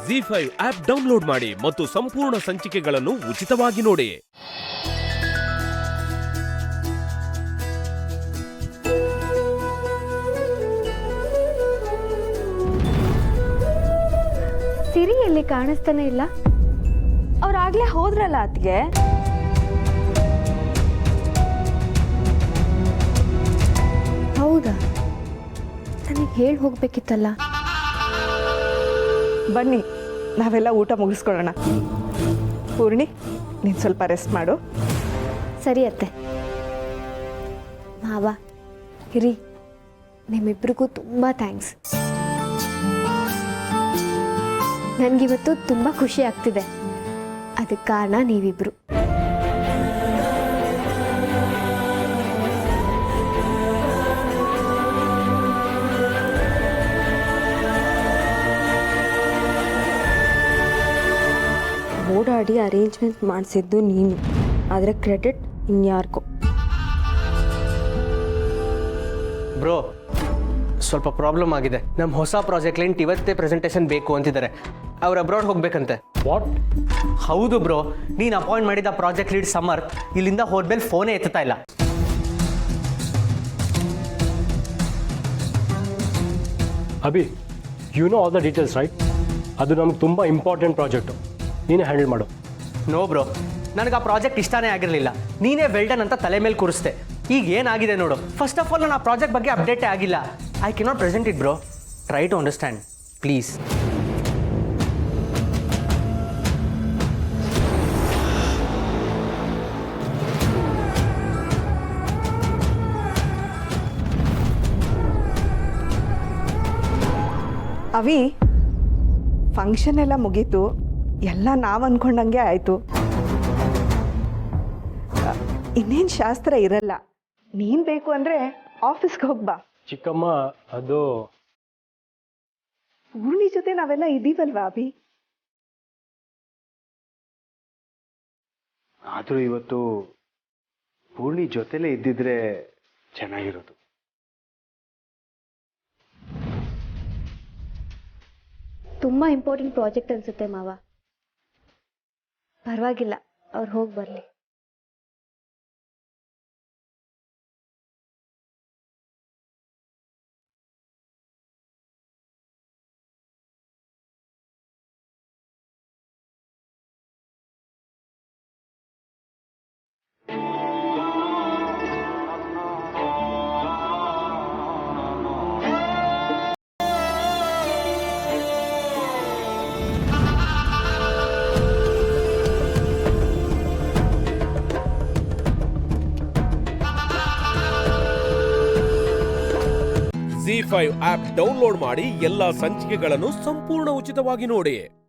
ಜಿ5 app download ಮಾಡಿ ಮತ್ತು ಸಂಪೂರ್ಣ ಸಂಚಿಕೆಗಳನ್ನು ಉಚಿತವಾಗಿ ನೋಡಿ. ಸಿರಿ ಎಲ್ಲಿ ಕಾಣಿಸ್ತಾನೆ ಇಲ್ಲ. ಅವ್ರಾಗ್ಲೇ ಹೋದ್ರಲ್ಲ ಅತ್ಗೆ. ಹೌದಾ, ನನಗೆ ಹೇಳಿ ಹೋಗ್ಬೇಕಿತ್ತಲ್ಲ. ಬನ್ನಿ ನಾವೆಲ್ಲ ಊಟ ಮುಗಿಸ್ಕೊಳ್ಳೋಣ. ಪೂರ್ಣಿ, ನೀನು ಸ್ವಲ್ಪ ರೆಸ್ಟ್ ಮಾಡು. ಸರಿ ಅತ್ತೆ. ಮಾವ, ಹಿರಿ, ನಿಮ್ಮಿಬ್ರಿಗೂ ತುಂಬ ಥ್ಯಾಂಕ್ಸ್. ನನಗಿವತ್ತು ತುಂಬ ಖುಷಿ ಆಗ್ತಿದೆ. ಅದಕ್ಕೆ ಕಾರಣ ನೀವಿಬ್ರು. ಓಡಾಡಿ ಅರೇಂಜ್ಮೆಂಟ್ ಮಾಡಿಸಿದ್ದು ನೀನು, ಆದರೆ ಕ್ರೆಡಿಟ್ ಇನ್ಯಾರಿಗೂ. ಬ್ರೋ, ಸ್ವಲ್ಪ ಪ್ರಾಬ್ಲಮ್ ಆಗಿದೆ. ನಮ್ಮ ಹೊಸ ಪ್ರಾಜೆಕ್ಟ್ ಕ್ಲೈಂಟ್ ಇವತ್ತೇ ಪ್ರೆಸೆಂಟೇಷನ್ ಬೇಕು ಅಂತಿದ್ದಾರೆ. ಅವ್ರು ಅಬ್ರಾಡ್ ಹೋಗ್ಬೇಕಂತೆ. ವಾಟ್? ಹೌದು ಬ್ರೋ, ನೀನು ಅಪಾಯಿಂಟ್ ಮಾಡಿದ ಪ್ರಾಜೆಕ್ಟ್ ಲೀಡ್ ಸಮರ್ ಇಲ್ಲಿಂದ ಹೋದ್ಮೇಲೆ ಫೋನೇ ಎತ್ತುತ್ತಾ ಇಲ್ಲ. Abhi, you know all the details right? ಅದು ನಮ್ಗೆ ತುಂಬ ಇಂಪಾರ್ಟೆಂಟ್ ಪ್ರಾಜೆಕ್ಟು. ನೀನೇ ಹ್ಯಾಂಡಲ್ ಮಾಡು. ನೋ ಬ್ರೋ, ನನಗೆ ಆ ಪ್ರಾಜೆಕ್ಟ್ ಇಷ್ಟನೇ ಆಗಿರಲಿಲ್ಲ. ನೀನೇ ವೆಲ್ಡನ್ ಅಂತ ತಲೆ ಮೇಲೆ ಕೂರಿಸ್ತೆ. ಈಗ ಏನಾಗಿದೆ ನೋಡು. ಫಸ್ಟ್ ಆಫ್ ಆಲ್ ನಾನು ಆ ಪ್ರಾಜೆಕ್ಟ್ ಬಗ್ಗೆ ಅಪ್ಡೇಟೇ ಆಗಿಲ್ಲ. I cannot present it bro. Try to understand please. Avi, function ಎಲ್ಲ ಮುಗೀತು. ಎಲ್ಲ ನಾವು ಅಂದ್ಕೊಂಡಂಗೆ ಆಯಿತು. ಇನ್ನೇನು ಶಾಸ್ತ್ರ ಇರಲ್ಲ. ನೀನು ಬೇಕು ಅಂದರೆ ಆಫೀಸ್ಗೆ ಹೋಗ್ಬಾ. ಚಿಕ್ಕಮ್ಮ, ಅದು ಪೂರ್ಣಿ ಜೊತೆ ನಾವೆಲ್ಲ ಇದ್ದೀವಲ್ವಾ ಅಭಿ? ಆದರೂ ಇವತ್ತು ಪೂರ್ಣಿ ಜೊತೆಲೇ ಇದ್ದಿದ್ರೆ ಚೆನ್ನಾಗಿರೋದು. ತುಂಬ ಇಂಪಾರ್ಟೆಂಟ್ ಪ್ರಾಜೆಕ್ಟ್ ಅನ್ಸುತ್ತೆ ಮಾವ. ಪರವಾಗಿಲ್ಲ, ಅವ್ರು ಹೋಗಿ ಬರಲಿ. ಜಿ5 ಆಪ್ ಡೌನ್ಲೋಡ್ ಮಾಡಿ ಎಲ್ಲಾ ಸಂಚಿಕೆಗಳನ್ನು ಸಂಪೂರ್ಣ ಉಚಿತವಾಗಿ ನೋಡಿ.